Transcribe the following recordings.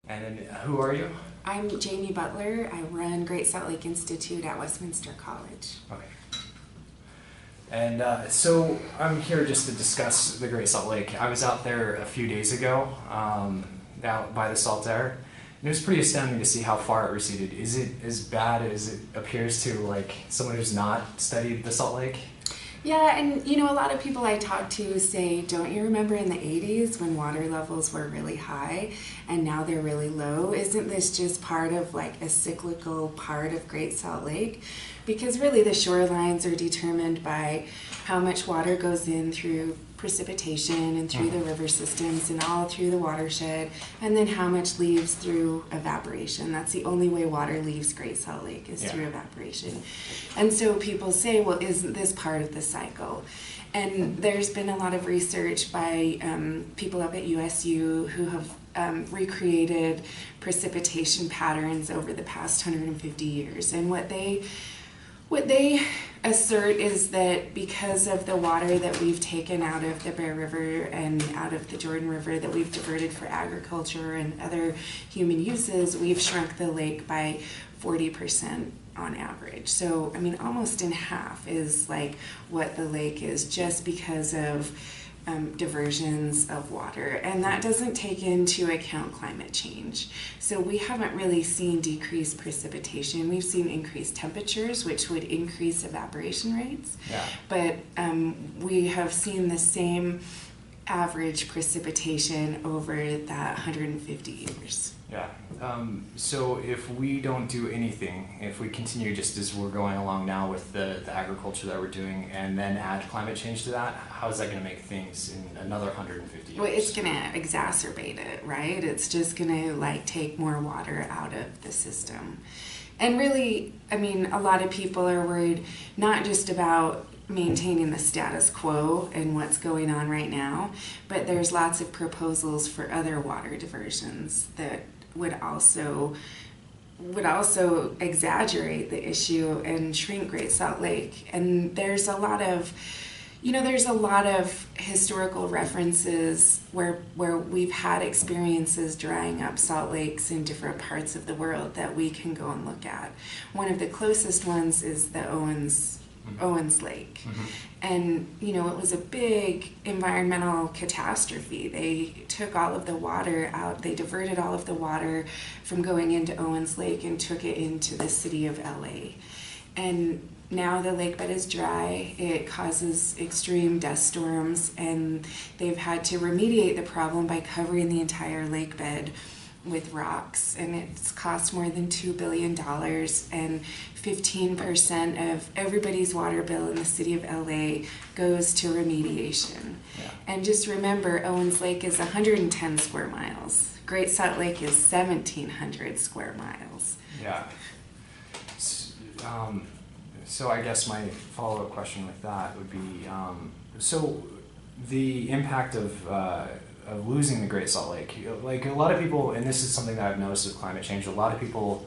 And then who are you? I'm Jaimi Butler. I run Great Salt Lake Institute at Westminster College. Okay. And so I'm here just to discuss the Great Salt Lake. I was out there a few days ago, out by the salt air. And it was pretty astounding to see how far it receded. Is it as bad as it appears to, like, someone who's not studied the Salt Lake? Yeah, and you know, a lot of people I talk to say, don't you remember in the 80s when water levels were really high and now they're really low? Isn't this just part of like a cyclical part of Great Salt Lake? Because really the shorelines are determined by how much water goes in through precipitation and through the river systems and all through the watershed, and then how much leaves through evaporation. That's the only way water leaves Great Salt Lake is through evaporation. And so people say, well, isn't this part of the cycle? And there's been a lot of research by people up at USU who have recreated precipitation patterns over the past 150 years. And what they assert is that because of the water that we've taken out of the Bear River and out of the Jordan River that we've diverted for agriculture and other human uses, we've shrunk the lake by 40% on average. So, I mean, almost in half is like what the lake is just because of diversions of water, and that doesn't take into account climate change. So we haven't really seen decreased precipitation. We've seen increased temperatures, which would increase evaporation rates, but we have seen the same average precipitation over that 150 years. Yeah. So if we don't do anything, if we continue just as we're going along now with the agriculture that we're doing and then add climate change to that, how is that going to make things in another 150 years? Well, it's going to exacerbate it, right? It's just going to like take more water out of the system. And really, I mean, a lot of people are worried not just about maintaining the status quo and what's going on right now, but there's lots of proposals for other water diversions that would also exaggerate the issue and shrink Great Salt Lake. And there's a lot of historical references where we've had experiences drying up salt lakes in different parts of the world that we can go and look at. One of the closest ones is the Owens Lake. And you know, it was a big environmental catastrophe. They took all of the water out, they diverted all of the water from going into Owens Lake and took it into the city of LA. And now the lake bed is dry, it causes extreme dust storms, and they've had to remediate the problem by covering the entire lake bed with rocks, and it's cost more than $2 billion, and 15% of everybody's water bill in the city of LA goes to remediation. And just remember, Owens Lake is 110 square miles. Great Salt Lake is 1,700 square miles. Yeah. So I guess my follow-up question with that would be, so the impact of losing the Great Salt Lake, like a lot of people, and this is something that I've noticed with climate change, a lot of people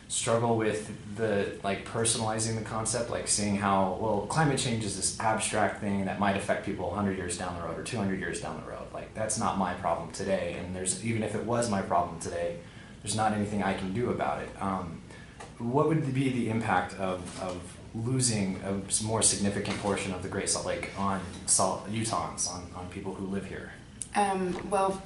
struggle with the personalizing the concept, like seeing how, well, climate change is this abstract thing that might affect people 100 years down the road or 200 years down the road. Like, that's not my problem today, and even if it was my problem today, there's not anything I can do about it. What would be the impact of losing a more significant portion of the Great Salt Lake on Utahns, on people who live here? Well,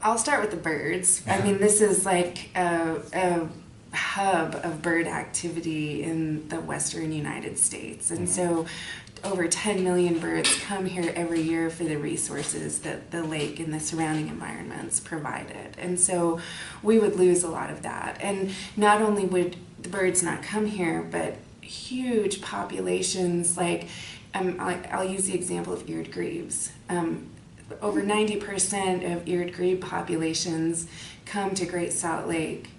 I'll start with the birds. I mean, this is like a hub of bird activity in the western United States. And so over 10 million birds come here every year for the resources that the lake and the surrounding environments provided. And so we would lose a lot of that. And not only would the birds not come here, but huge populations, like I'll use the example of eared grebes. Over 90% of eared grebe populations come to Great Salt Lake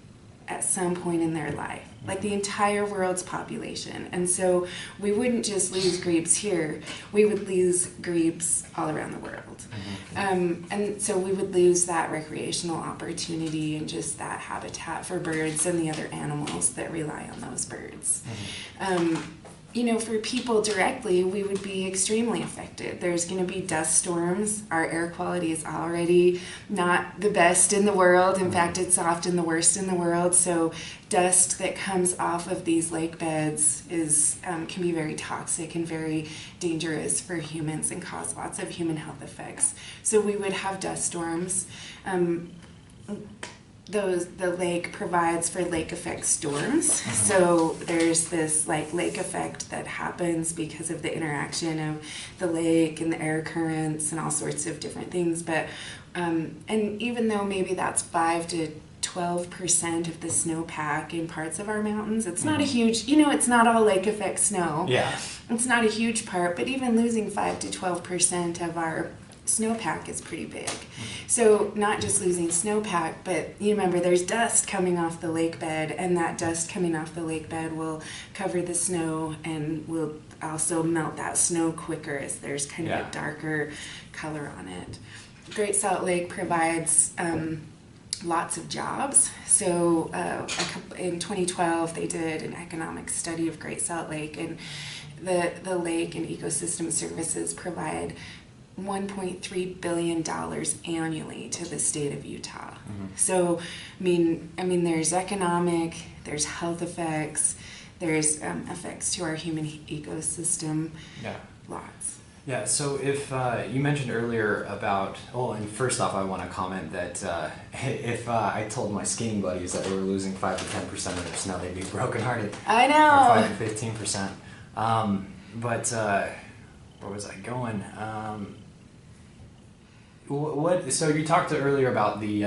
at some point in their life, like the entire world's population. And so we wouldn't just lose grebes here, we would lose grebes all around the world. And so we would lose that recreational opportunity and just that habitat for birds and the other animals that rely on those birds. for people directly, we would be extremely affected. There's going to be dust storms. Our air quality is already not the best in the world. In fact, it's often the worst in the world. So dust that comes off of these lake beds can be very toxic and very dangerous for humans and cause lots of human health effects. So we would have dust storms. The lake provides for lake effect storms. So there's this lake effect that happens because of the interaction of the lake and the air currents and all sorts of different things. But and even though maybe that's 5 to 12% of the snowpack in parts of our mountains, it's not a huge, it's not all lake effect snow. Yeah. It's not a huge part, but even losing 5 to 12% of our snowpack is pretty big. So not just losing snowpack, but you remember there's dust coming off the lake bed, and that dust coming off the lake bed will cover the snow and will also melt that snow quicker as there's kind of a darker color on it. Great Salt Lake provides lots of jobs. So in 2012 they did an economic study of Great Salt Lake, and the lake and ecosystem services provide $1.3 billion annually to the state of Utah. So, I mean, there's economic, there's health effects, there's effects to our human ecosystem. Yeah. Lots. Yeah. So if you mentioned earlier about, and first off, I want to comment that if I told my skiing buddies that they were losing 5 to 10% of their snow, they'd be brokenhearted. I know. Or 5 to 15%. But where was I going? So you talked earlier about the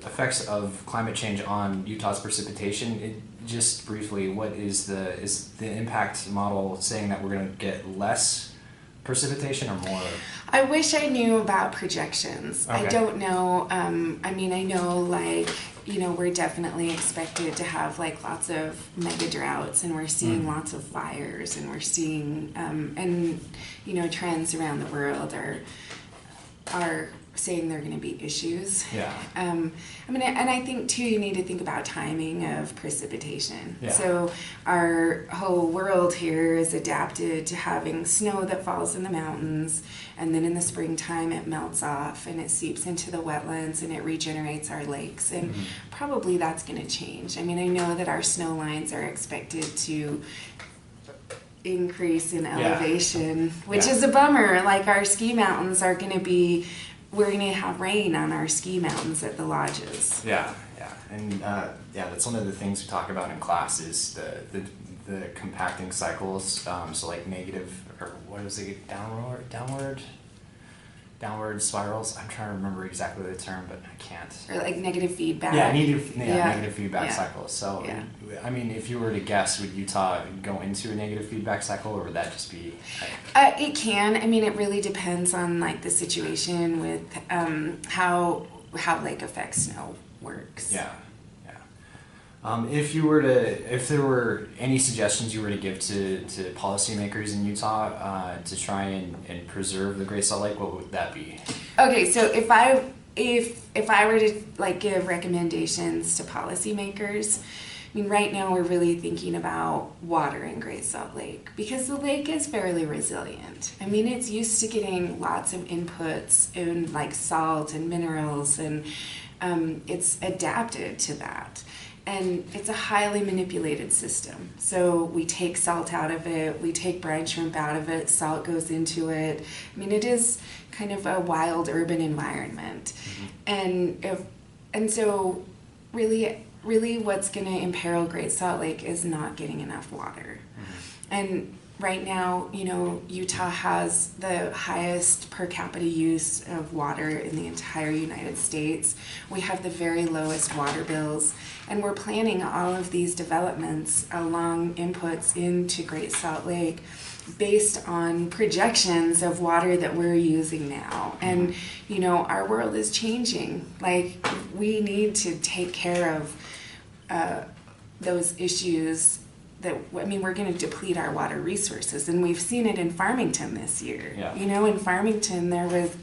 effects of climate change on Utah's precipitation. Just briefly, what is the impact model saying that we're going to get less precipitation or more? I wish I knew about projections. Okay. I don't know. I know we're definitely expected to have lots of mega droughts, and we're seeing lots of fires, and we're seeing trends around the world are saying there are going to be issues. Yeah. And I think too, you need to think about timing of precipitation. Yeah. So our whole world here is adapted to having snow that falls in the mountains, and then in the springtime it melts off and it seeps into the wetlands and it regenerates our lakes, and probably that's going to change. I know that our snow lines are expected to increase in elevation, which is a bummer. Our ski mountains are going to be, we're going to have rain on our ski mountains at the lodges. Yeah, and that's one of the things we talk about in class is the compacting cycles. So negative, or what is it, downward spirals. I'm trying to remember exactly the term, but I can't. Or negative feedback. Negative feedback cycles. So, Yeah. If you were to guess, would Utah go into a negative feedback cycle, or would that just be? It can. It really depends on the situation with how lake effect snow works. Yeah. If there were any suggestions you were to give to policymakers in Utah to try and preserve the Great Salt Lake, what would that be? Okay, so if I were to give recommendations to policymakers, right now we're really thinking about water in Great Salt Lake, because the lake is fairly resilient. It's used to getting lots of inputs in salt and minerals, and it's adapted to that. And it's a highly manipulated system. So we take salt out of it, we take brine shrimp out of it, salt goes into it. It is kind of a wild urban environment. And so really what's going to imperil Great Salt Lake is not getting enough water. And right now, Utah has the highest per capita use of water in the entire United States. We have the very lowest water bills, and we're planning all of these developments along inputs into Great Salt Lake based on projections of water that we're using now. And, our world is changing. We need to take care of those issues that, we're going to deplete our water resources, and we've seen it in Farmington this year. Yeah. In Farmington there was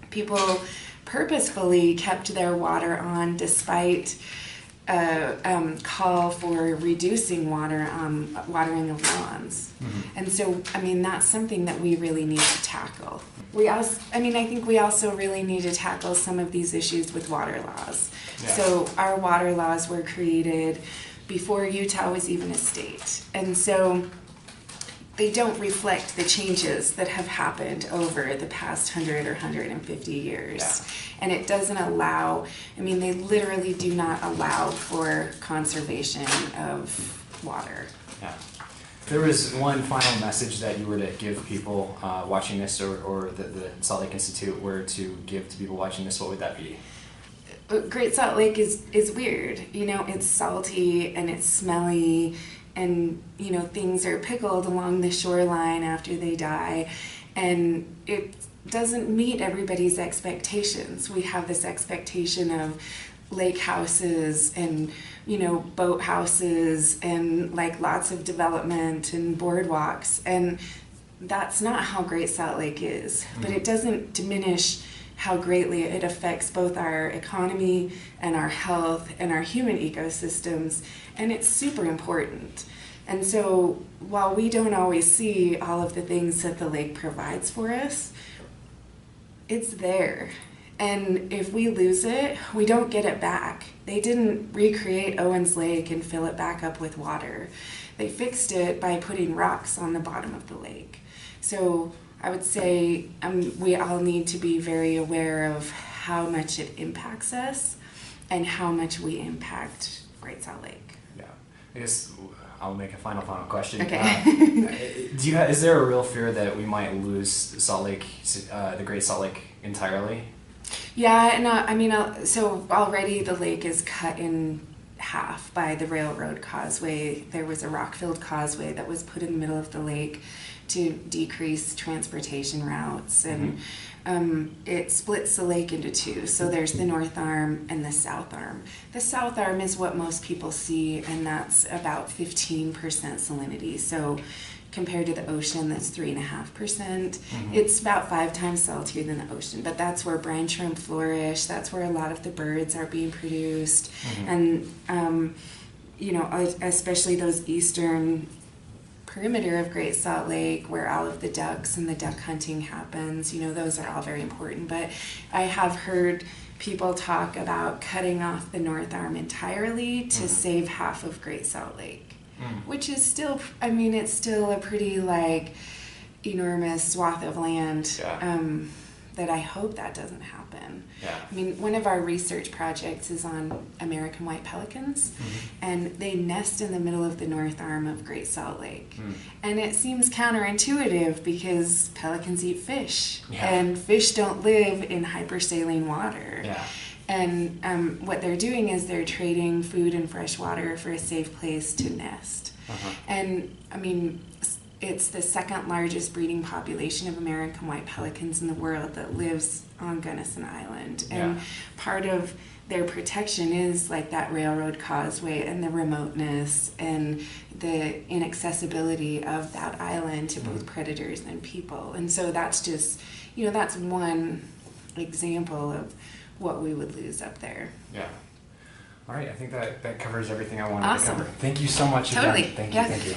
people purposefully kept their water on despite call for reducing watering of lawns. And so, I mean, that's something that we really need to tackle. I think we also really need to tackle some of these issues with water laws. Yeah. So our water laws were created before Utah was even a state. And so they don't reflect the changes that have happened over the past 100 or 150 years. Yeah. And it doesn't allow, they literally do not allow for conservation of water. Yeah. If there was one final message that you were to give people watching this, or the Salt Lake Institute were to give to people watching this, what would that be? Great Salt Lake is weird. It's salty and it's smelly, and things are pickled along the shoreline after they die, and it doesn't meet everybody's expectations. We have this expectation of lake houses and boat houses and like lots of development and boardwalks, and that's not how Great Salt Lake is. But it doesn't diminish how greatly it affects both our economy and our health and our human ecosystems, and it's super important. And so while we don't always see all of the things that the lake provides for us, it's there. And if we lose it, we don't get it back. They didn't recreate Owens Lake and fill it back up with water. They fixed it by putting rocks on the bottom of the lake. So I would say we all need to be very aware of how much it impacts us and how much we impact Great Salt Lake. Yeah, I guess I'll make a final question. Okay. Is there a real fear that we might lose Salt Lake, the Great Salt Lake, entirely? Yeah, and so already the lake is cut in half by the railroad causeway. There was a rock-filled causeway that was put in the middle of the lake to decrease transportation routes, and it splits the lake into two. So there's the north arm and the south arm. The south arm is what most people see, and that's about 15% salinity. So compared to the ocean, that's 3.5%. It's about 5 times saltier than the ocean, but that's where brine shrimp flourish. That's where a lot of the birds are being produced, and especially those eastern perimeter of Great Salt Lake, where all of the ducks and the duck hunting happens. Those are all very important. But I have heard people talk about cutting off the north arm entirely to save half of Great Salt Lake. Which is still, it's still a pretty enormous swath of land. Yeah. That I hope that doesn't happen. Yeah. One of our research projects is on American white pelicans, and they nest in the middle of the north arm of Great Salt Lake. And it seems counterintuitive because pelicans eat fish, and fish don't live in hypersaline water. Yeah. And what they're doing is they're trading food and fresh water for a safe place to nest. And it's the second largest breeding population of American white pelicans in the world that lives on Gunnison Island. And part of their protection is that railroad causeway and the remoteness and the inaccessibility of that island to both predators and people. And so that's just, that's one example of what we would lose up there. Yeah. All right. I think that covers everything I wanted Awesome. to cover. Thank you so much Totally. again. Yeah. Thank you.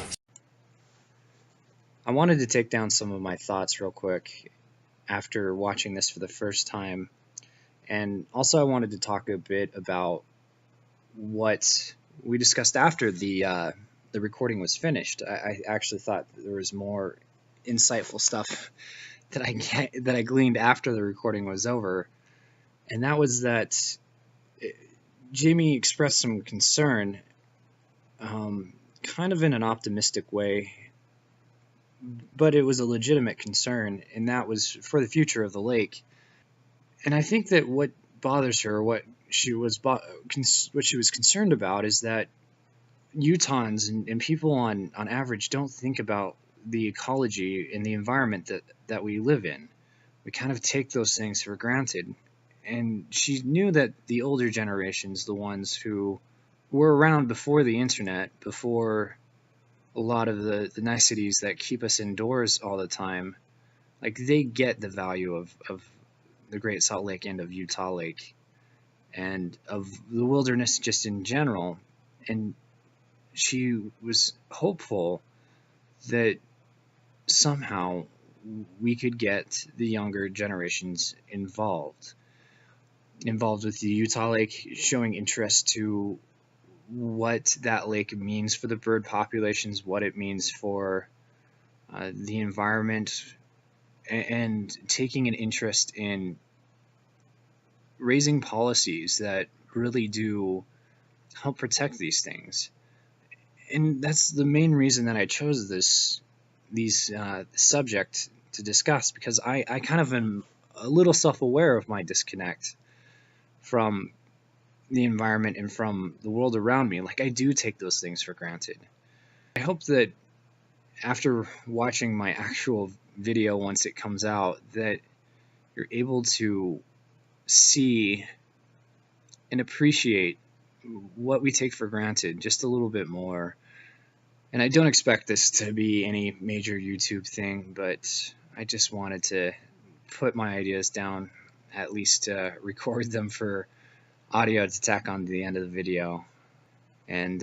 I wanted to take down some of my thoughts real quick after watching this for the first time. And also I wanted to talk a bit about what we discussed after the recording was finished. I actually thought there was more insightful stuff that I gleaned after the recording was over. And that was that Jaimi expressed some concern, kind of in an optimistic way, but it was a legitimate concern, and that was for the future of the lake. And I think that what bothers her, what she was concerned about, is that Utahns and people on average don't think about the ecology and the environment that we live in. We kind of take those things for granted. And she knew that the older generations, the ones who were around before the internet, before a lot of the niceties that keep us indoors all the time, they get the value of the Great Salt Lake and of Utah Lake. and of the wilderness just in general. And she was hopeful that somehow we could get the younger generations involved with the Utah Lake, showing interest to what that lake means for the bird populations, what it means for the environment, and taking an interest in raising policies that really do help protect these things. And that's the main reason that I chose these subject to discuss, because I kind of am a little self-aware of my disconnect from the environment and from the world around me. Like, I do take those things for granted. I hope that after watching my actual video, once it comes out, that you're able to see and appreciate what we take for granted just a little bit more. And I don't expect this to be any major YouTube thing, but I just wanted to put my ideas down, at least record them for audio to tack on to the end of the video. And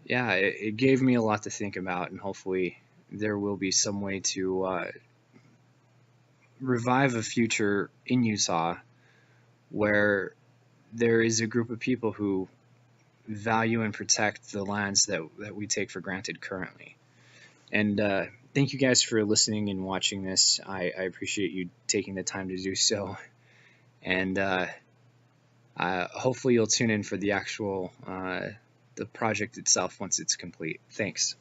yeah, it gave me a lot to think about, and hopefully there will be some way to revive a future in Utah where there is a group of people who value and protect the lands that we take for granted currently. And thank you guys for listening and watching this. I appreciate you taking the time to do so. And hopefully you'll tune in for the actual the project itself once it's complete. Thanks.